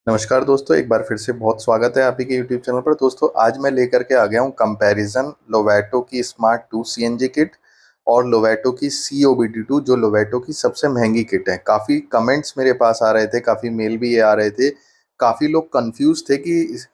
नमस्कार दोस्तों, एक बार फिर से बहुत स्वागत है आप ही के यूट्यूब चैनल पर। दोस्तों, आज मैं लेकर के आ गया हूँ कंपैरिजन लोवेटो की स्मार्ट 2 सीएनजी किट और लोवेटो की COBD2 जो लोवेटो की सबसे महंगी किट है। काफ़ी कमेंट्स मेरे पास आ रहे थे, काफ़ी मेल भी ये आ रहे थे। काफ़ी लोग कंफ्यूज थे कि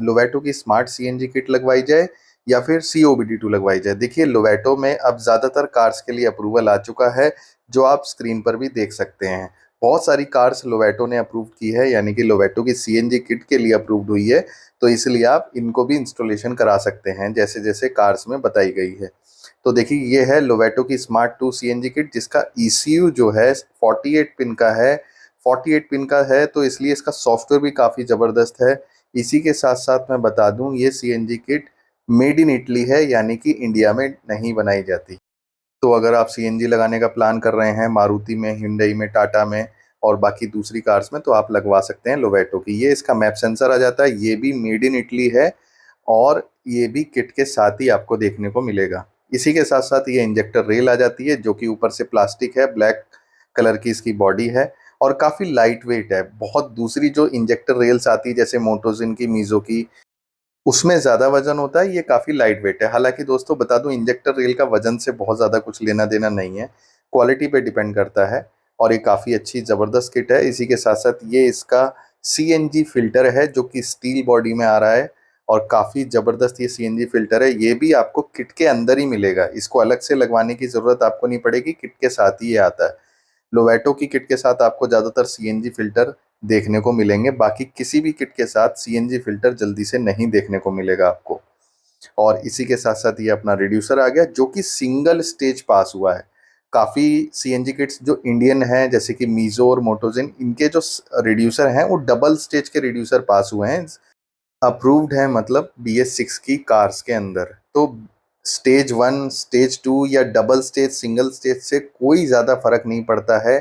लोवेटो की स्मार्ट सीएनजी किट लगवाई जाए या फिर COBD2 लगवाई जाए। देखिए, लोवेटो में अब ज़्यादातर कार्स के लिए अप्रूवल आ चुका है, जो आप स्क्रीन पर भी देख सकते हैं। बहुत सारी कार्स लोवेटो ने अप्रूव की है, यानी कि लोवेटो की सीएनजी किट के लिए अप्रूव्ड हुई है। तो इसलिए आप इनको भी इंस्टॉलेशन करा सकते हैं जैसे जैसे कार्स में बताई गई है। तो देखिए, ये है लोवेटो की स्मार्ट 2 सीएनजी किट, जिसका ECU जो है 48 पिन का है। 48 पिन का है तो इसलिए इसका सॉफ्टवेयर भी काफ़ी ज़बरदस्त है। इसी के साथ साथ मैं बता दूं, ये CNG kit made in Italy है, यानी कि इंडिया में नहीं बनाई जाती। तो अगर आप सीएनजी लगाने का प्लान कर रहे हैं मारुति में, हिंडई में, टाटा में और बाकी दूसरी कार्स में, तो आप लगवा सकते हैं लोवेटो की। ये इसका मैप सेंसर आ जाता है, ये भी मेड इन इटली है और ये भी किट के साथ ही आपको देखने को मिलेगा। इसी के साथ साथ ये इंजेक्टर रेल आ जाती है, जो कि ऊपर से प्लास्टिक है, ब्लैक कलर की इसकी बॉडी है और काफ़ी लाइट वेट है। बहुत दूसरी जो इंजेक्टर रेल्स आती है जैसे मोटोजिन की, मीजो की, उसमें ज़्यादा वजन होता है, ये काफ़ी लाइट वेट है। हालांकि दोस्तों बता दूं, इंजेक्टर रेल का वजन से बहुत ज़्यादा कुछ लेना देना नहीं है, क्वालिटी पे डिपेंड करता है। और ये काफ़ी अच्छी ज़बरदस्त किट है। इसी के साथ साथ ये इसका CNG फिल्टर है, जो कि स्टील बॉडी में आ रहा है और काफ़ी ज़बरदस्त ये CNG फिल्टर है। ये भी आपको किट के अंदर ही मिलेगा, इसको अलग से लगवाने की ज़रूरत आपको नहीं पड़ेगी, किट के साथ ही ये आता है। लोवेटो की किट के साथ आपको ज़्यादातर CNG फिल्टर देखने को मिलेंगे, बाकी किसी भी किट के साथ CNG फिल्टर जल्दी से नहीं देखने को मिलेगा आपको। और इसी के साथ साथ ये अपना रिड्यूसर आ गया, जो कि सिंगल स्टेज पास हुआ है। काफ़ी CNG किट्स जो इंडियन हैं जैसे कि मीजो और मोटोजिन, इनके जो रिड्यूसर हैं वो डबल स्टेज के रिड्यूसर पास हुए हैं, अप्रूव्ड है, मतलब BS6 की कार्स के अंदर। तो स्टेज 1, स्टेज 2 या डबल स्टेज, सिंगल स्टेज से कोई ज़्यादा फर्क नहीं पड़ता है,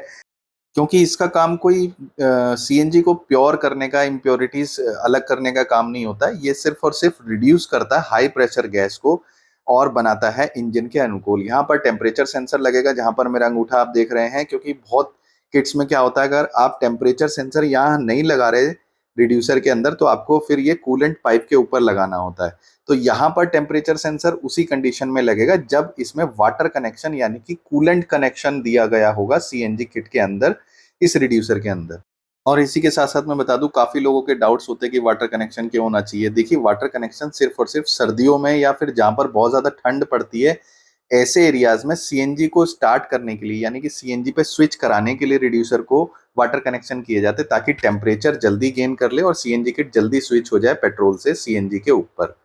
क्योंकि इसका काम कोई CNG को प्योर करने का, इम्प्योरिटीज अलग करने का काम नहीं होता है। ये सिर्फ और सिर्फ रिड्यूस करता है हाई प्रेशर गैस को और बनाता है इंजन के अनुकूल। यहाँ पर टेम्परेचर सेंसर लगेगा, जहाँ पर मेरा अंगूठा आप देख रहे हैं, क्योंकि बहुत किट्स में क्या होता है, अगर आप टेम्परेचर सेंसर यहाँ नहीं लगा रहे रिड्यूसर के अंदर, तो आपको फिर ये कूलेंट पाइप के ऊपर लगाना होता है। तो यहाँ पर टेम्परेचर सेंसर उसी कंडीशन में लगेगा जब इसमें वाटर कनेक्शन यानी कि कूलेंट कनेक्शन दिया गया होगा CNG किट के अंदर, इस रिड्यूसर के अंदर। और इसी के साथ साथ मैं बता दूं, काफी लोगों के डाउट्स होते हैं कि वाटर कनेक्शन क्यों होना चाहिए। देखिए, वाटर कनेक्शन सिर्फ और सिर्फ सर्दियों में या फिर जहां पर बहुत ज्यादा ठंड पड़ती है, ऐसे एरियाज में CNG को स्टार्ट करने के लिए, यानी कि CNG पे स्विच कराने के लिए रिड्यूसर को वाटर कनेक्शन किए जाते हैं, ताकि टेम्परेचर जल्दी गेन कर ले और CNG किट जल्दी स्विच हो जाए पेट्रोल से CNG के ऊपर।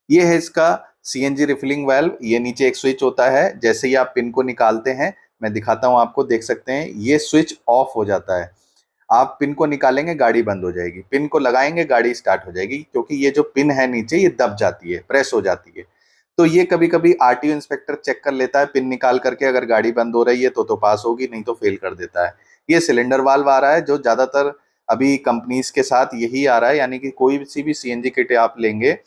ये है इसका CNG रिफिलिंग वाल्व। ये नीचे एक स्विच होता है, जैसे ही आप पिन को निकालते हैं, मैं दिखाता हूं आपको, देख सकते हैं ये स्विच ऑफ हो जाता है। आप पिन को निकालेंगे, गाड़ी बंद हो जाएगी, पिन को लगाएंगे, गाड़ी स्टार्ट हो जाएगी, क्योंकि ये जो पिन है नीचे, ये दब जाती है, प्रेस हो जाती है। तो ये कभी कभी RTO इंस्पेक्टर चेक कर लेता है पिन निकाल करके, अगर गाड़ी बंद हो रही है तो पास होगी, नहीं तो फेल कर देता है। ये सिलेंडर वाल्व आ रहा है, जो ज्यादातर अभी कंपनीज के साथ यही आ रहा है, यानी कि कोई सी भी CNG किट आप लेंगे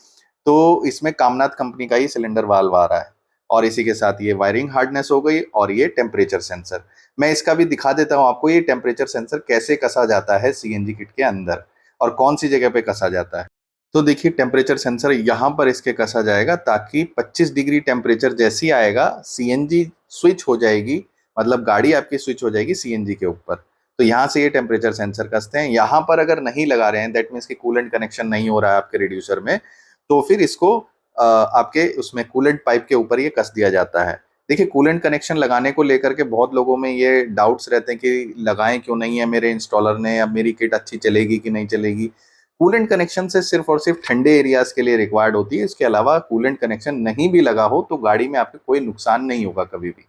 तो इसमें कामनाथ कंपनी का ही सिलेंडर वाल्व आ रहा है। और इसी के साथ ये वायरिंग हार्डनेस हो गई और ये टेम्परेचर सेंसर। मैं इसका भी दिखा देता हूं आपको, ये टेम्परेचर सेंसर कैसे कसा जाता है CNG किट के अंदर और कौन सी जगह पे कसा जाता है। तो देखिए, टेम्परेचर सेंसर यहाँ पर इसके कसा जाएगा, ताकि 25 डिग्री टेम्परेचर जैसे ही आएगा, CNG स्विच हो जाएगी, मतलब गाड़ी आपकी स्विच हो जाएगी CNG के ऊपर। तो यहाँ से ये टेम्परेचर सेंसर कसते हैं। यहाँ पर अगर नहीं लगा रहे हैं, दैट मीन्स कि कूलेंट कनेक्शन नहीं हो रहा है आपके रिड्यूसर में, तो फिर इसको आपके उसमें कूलेंट पाइप के ऊपर ये कस दिया जाता है। देखिए, कूलेंट कनेक्शन लगाने को लेकर के बहुत लोगों में ये डाउट्स रहते हैं कि लगाएं क्यों नहीं है मेरे इंस्टॉलर ने, अब मेरी किट अच्छी चलेगी कि नहीं चलेगी। कूलेंट कनेक्शन से सिर्फ और सिर्फ ठंडे एरियाज के लिए रिक्वायर्ड होती है। इसके अलावा कूलेंट कनेक्शन नहीं भी लगा हो तो गाड़ी में आपके कोई नुकसान नहीं होगा कभी भी।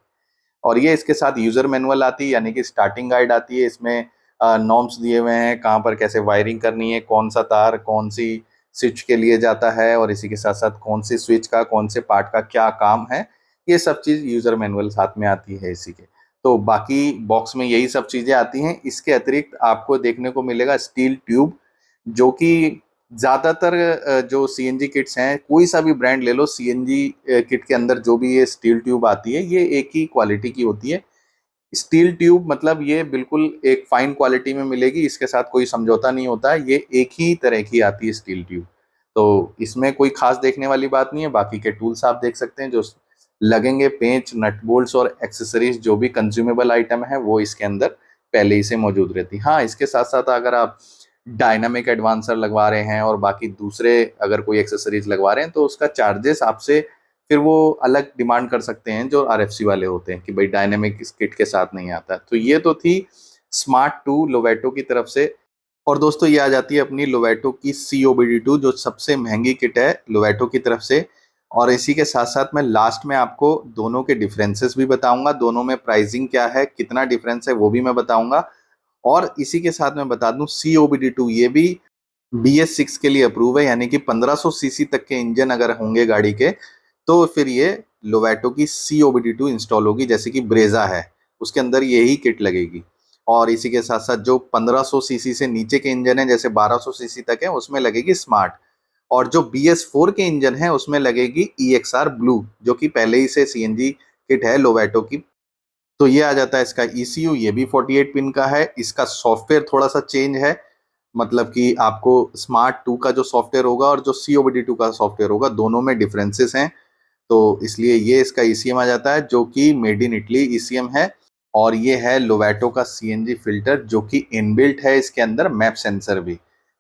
और ये इसके साथ यूजर मैनुअल आती है, यानी कि स्टार्टिंग गाइड आती है। इसमें नॉर्म्स दिए हुए हैं, कहाँ पर कैसे वायरिंग करनी है, कौन सा तार कौन सी स्विच के लिए जाता है, और इसी के साथ साथ कौन सी स्विच का, कौन से पार्ट का क्या काम है। ये सब चीज़ यूजर मैनुअल साथ में आती है इसी के। तो बाकी बॉक्स में यही सब चीज़ें आती हैं। इसके अतिरिक्त आपको देखने को मिलेगा स्टील ट्यूब, जो कि ज़्यादातर जो CNG किट्स हैं, कोई सा भी ब्रांड ले लो, CNG किट के अंदर जो भी ये स्टील ट्यूब आती है, ये एक ही क्वालिटी की होती है। स्टील ट्यूब मतलब ये बिल्कुल एक फाइन क्वालिटी में मिलेगी, इसके साथ कोई समझौता नहीं होता है, ये एक ही तरह की आती है स्टील ट्यूब। तो इसमें कोई खास देखने वाली बात नहीं है। बाकी के टूल्स आप देख सकते हैं जो लगेंगे, पेंच, नट बोल्ट्स और एक्सेसरीज, जो भी कंज्यूमेबल आइटम है वो इसके अंदर पहले ही से मौजूद रहती है। हाँ, इसके साथ साथ अगर आप डायनामिक एडवांसर लगवा रहे हैं और बाकी दूसरे अगर कोई एक्सेसरीज लगवा रहे हैं तो उसका चार्जेस आपसे फिर वो अलग डिमांड कर सकते हैं जो आरएफसी वाले होते हैं कि भाई डायनेमिक इस किट के साथ नहीं आता। तो ये तो थी स्मार्ट 2 लोवेटो की तरफ से। और दोस्तों ये आ जाती है अपनी लोवेटो की COBD2 जो सबसे महंगी किट है लोवेटो की तरफ से। और इसी के साथ साथ मैं लास्ट में आपको दोनों के डिफरेंसेस भी बताऊंगा, दोनों में प्राइसिंग क्या है, कितना डिफरेंस है वो भी मैं बताऊंगा। और इसी के साथ मैं बता दूं COBD2 ये भी BS6 के लिए अप्रूव है, यानी कि 1500 सीसी तक के इंजन अगर होंगे गाड़ी के तो फिर ये लोवेटो की COBD2 इंस्टॉल होगी, जैसे कि ब्रेजा है उसके अंदर यही किट लगेगी। और इसी के साथ साथ जो 1500 सीसी से नीचे के इंजन है जैसे 1200 सीसी तक है उसमें लगेगी स्मार्ट। और जो BS4 के इंजन है उसमें लगेगी EXR ब्लू, जो कि पहले ही से CNG किट है लोवेटो की। तो ये आ जाता है इसका ECU, ये भी 48 पिन का है। इसका सॉफ्टवेयर थोड़ा सा चेंज है, मतलब कि आपको स्मार्ट 2 का जो सॉफ्टवेयर होगा और जो COBD2 का सॉफ्टवेयर होगा दोनों में डिफरेंसेस हैं। तो इसलिए ये इसका ECM आ जाता है जो कि मेड इन इटली ECM है। और ये है लोवेटो का CNG फिल्टर जो कि इनबिल्ट है इसके अंदर, मैप सेंसर भी।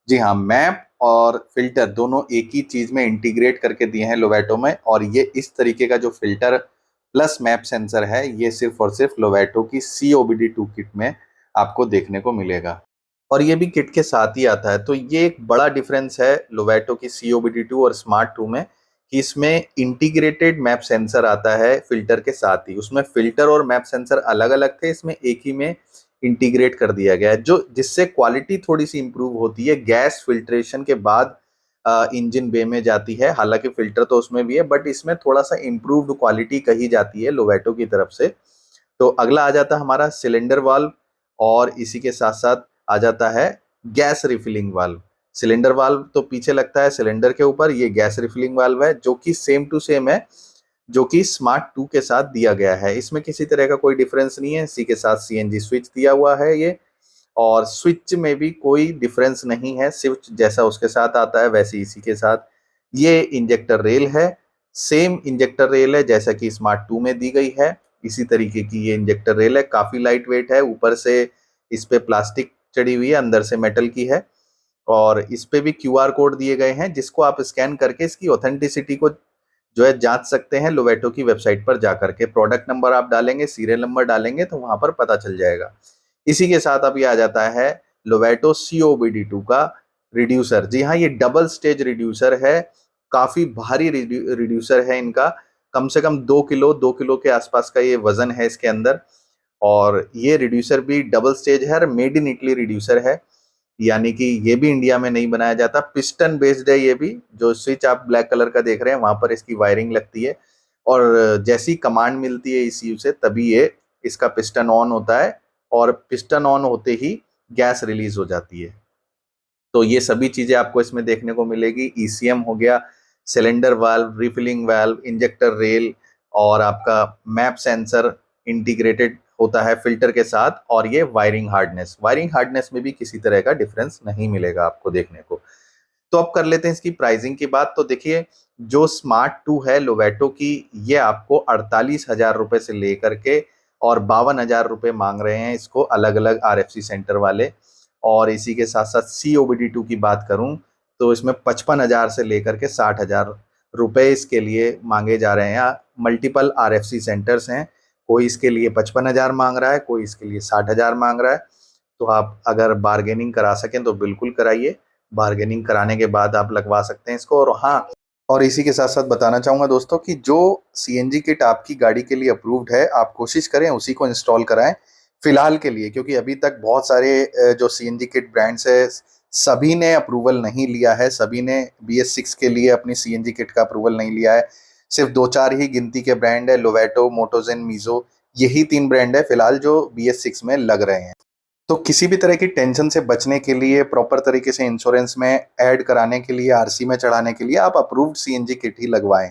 जी हाँ, मैप और फिल्टर दोनों एक ही चीज में इंटीग्रेट करके दिए हैं लोवेटो में। और ये इस तरीके का जो फिल्टर प्लस मैप सेंसर है ये सिर्फ और सिर्फ लोवेटो की COBD2 किट में आपको देखने को मिलेगा। और ये भी किट के साथ ही आता है। तो ये एक बड़ा डिफरेंस है लोवेटो की COBD2 और स्मार्ट 2 में कि इसमें इंटीग्रेटेड मैप सेंसर आता है फिल्टर के साथ ही। उसमें फिल्टर और मैप सेंसर अलग अलग थे, इसमें एक ही में इंटीग्रेट कर दिया गया है, जो जिससे क्वालिटी थोड़ी सी इंप्रूव होती है। गैस फिल्ट्रेशन के बाद इंजन बे में जाती है, हालांकि फिल्टर तो उसमें भी है बट इसमें थोड़ा सा इंप्रूव्ड क्वालिटी कही जाती है लोवेटो की तरफ से। तो अगला आ जाता है हमारा सिलेंडर वाल्व, और इसी के साथ साथ आ जाता है gas refilling valve. Cylinder valve तो पीछे लगता है सिलेंडर के ऊपर, ये गैस रिफिलिंग वाल्व है जो कि सेम टू सेम है जो कि स्मार्ट 2 के साथ दिया गया है। इसमें किसी तरह का कोई डिफरेंस नहीं है। इसी के साथ CNG स्विच दिया हुआ है ये, और स्विच में भी कोई डिफरेंस नहीं है, स्विच जैसा उसके साथ आता है वैसे इसी के साथ। ये इंजेक्टर रेल है, सेम इंजेक्टर रेल है जैसा कि स्मार्ट 2 में दी गई है। इसी तरीके की ये इंजेक्टर रेल है, काफी लाइट वेट है, ऊपर से इस पे प्लास्टिक चढ़ी हुई है, अंदर से मेटल की है। और इस पे भी QR कोड दिए गए हैं जिसको आप स्कैन करके इसकी ऑथेंटिसिटी को जो है जांच सकते हैं लोवेटो की वेबसाइट पर जाकर के। प्रोडक्ट नंबर आप डालेंगे, सीरियल नंबर डालेंगे तो वहां पर पता चल जाएगा। इसी के साथ अभी आ जाता है लोवेटो COBD2 का रिड्यूसर। जी हाँ, ये डबल स्टेज रिड्यूसर है, काफी भारी रिड्यूसर है इनका। कम से कम 2 किलो के आसपास का ये वजन है इसके अंदर। और ये रिड्यूसर भी डबल स्टेज है और मेड इन इटली रिड्यूसर है, यानी कि ये भी इंडिया में नहीं बनाया जाता। पिस्टन बेस्ड है ये भी, जो स्विच आप ब्लैक कलर का देख रहे हैं वहां पर इसकी वायरिंग लगती है और जैसी कमांड मिलती है ECU से तभी ये इसका पिस्टन ऑन होता है, और पिस्टन ऑन होते ही गैस रिलीज हो जाती है। तो ये सभी चीजें आपको इसमें देखने को मिलेगी। ECM हो गया, cylinder valve, refilling valve, injector rail, और आपका मैप सेंसर इंटीग्रेटेड होता है फिल्टर के साथ। और ये वायरिंग हार्डनेस में भी किसी तरह का डिफरेंस नहीं मिलेगा आपको देखने को। तो अब कर लेते हैं इसकी प्राइसिंग की बात। तो देखिए, जो स्मार्ट 2 है लोवेटो की, ये आपको 48,000 रुपए से लेकर के और 52,000 रुपए मांग रहे हैं इसको अलग अलग RFC सेंटर वाले। और इसी के साथ साथ COBD2 की बात करूं तो इसमें 55,000 से लेकर के 60,000 रुपए इसके लिए मांगे जा रहे हैं। मल्टीपल RFC सेंटर्स हैं, कोई इसके लिए 55,000 मांग रहा है, कोई इसके लिए 60,000 मांग रहा है। तो आप अगर बार्गेनिंग करा सकें तो बिल्कुल कराइए, बार्गेनिंग कराने के बाद आप लगवा सकते हैं इसको। और हाँ, और इसी के साथ साथ बताना चाहूँगा दोस्तों कि जो CNG किट आपकी गाड़ी के लिए अप्रूव्ड है आप कोशिश करें उसी को इंस्टॉल कराएं फिलहाल के लिए, क्योंकि अभी तक बहुत सारे जो CNG किट ब्रांड्स है सभी ने अप्रूवल नहीं लिया है, सभी ने BS6 के लिए अपनी CNG किट का अप्रूवल नहीं लिया है। सिर्फ 2-4 ही गिनती के ब्रांड है, लोवेटो, मोटोजेन, मीजो, यही 3 ब्रांड है फिलहाल जो BS6 में लग रहे हैं। तो किसी भी तरह की टेंशन से बचने के लिए, प्रॉपर तरीके से इंश्योरेंस में ऐड कराने के लिए, RC में चढ़ाने के लिए आप अप्रूव्ड CNG किट ही लगवाएं।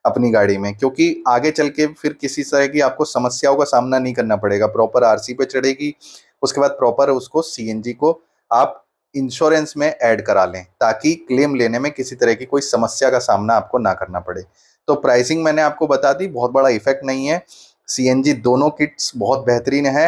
अपनी गाड़ी में, क्योंकि आगे चल के फिर किसी तरह की आपको समस्याओं का सामना नहीं करना पड़ेगा। प्रॉपर आरसी पे चढ़ेगी, उसके बाद प्रॉपर उसको सीएनजी को आप इंश्योरेंस में ऐड करा लें, ताकि क्लेम लेने में किसी तरह की कोई समस्या का सामना आपको ना करना पड़े। तो प्राइसिंग मैंने आपको बता दी, बहुत बड़ा इफेक्ट नहीं है। सीएनजी दोनों किट्स बहुत बेहतरीन है।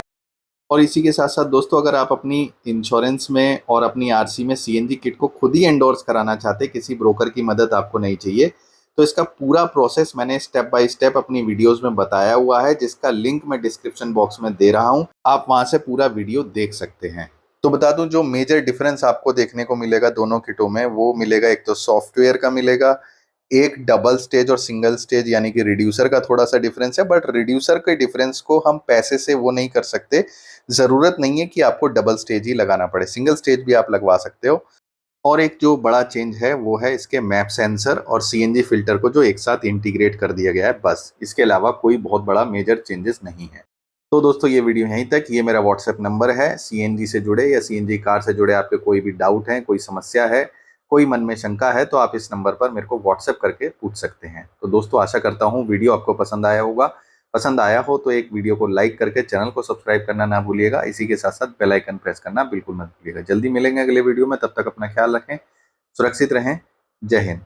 और इसी के साथ साथ दोस्तों, अगर आप अपनी इंश्योरेंस में और अपनी आरसी में सीएनजी किट को खुद ही एंडोर्स कराना चाहते, किसी ब्रोकर की मदद आपको नहीं चाहिए, तो इसका पूरा प्रोसेस मैंने स्टेप बाय स्टेप अपनी वीडियोस में बताया हुआ है, जिसका लिंक मैं डिस्क्रिप्शन बॉक्स में दे रहा हूं। आप वहां से पूरा वीडियो देख सकते हैं। तो बता दूं, जो मेजर डिफरेंस आपको देखने को मिलेगा दोनों किटों में, वो मिलेगा एक तो सॉफ्टवेयर का मिलेगा, एक डबल स्टेज और सिंगल स्टेज यानी कि रिड्यूसर का थोड़ा सा डिफरेंस है। बट रिड्यूसर के डिफरेंस को हम पैसे से वो नहीं कर सकते। जरूरत नहीं है कि आपको डबल स्टेज ही लगाना पड़े, सिंगल स्टेज भी आप लगवा सकते हो। और एक जो बड़ा चेंज है वो है इसके मैप सेंसर और सीएनजी फिल्टर को जो एक साथ इंटीग्रेट कर दिया गया है, बस। इसके अलावा कोई बहुत बड़ा मेजर चेंजेस नहीं है। तो दोस्तों, ये वीडियो यहीं तक। ये मेरा व्हाट्सएप नंबर है। सीएनजी से जुड़े या सीएनजी कार से जुड़े आपके कोई भी डाउट है, कोई समस्या है, कोई मन में शंका है, तो आप इस नंबर पर मेरे को व्हाट्सएप करके पूछ सकते हैं। तो दोस्तों, आशा करता हूँ वीडियो आपको पसंद आया होगा। पसंद आया हो तो एक वीडियो को लाइक करके चैनल को सब्सक्राइब करना ना भूलिएगा। इसी के साथ साथ बेल आइकन प्रेस करना बिल्कुल मत भूलिएगा। जल्दी मिलेंगे अगले वीडियो में, तब तक अपना ख्याल रखें, सुरक्षित रहें। जय हिंद।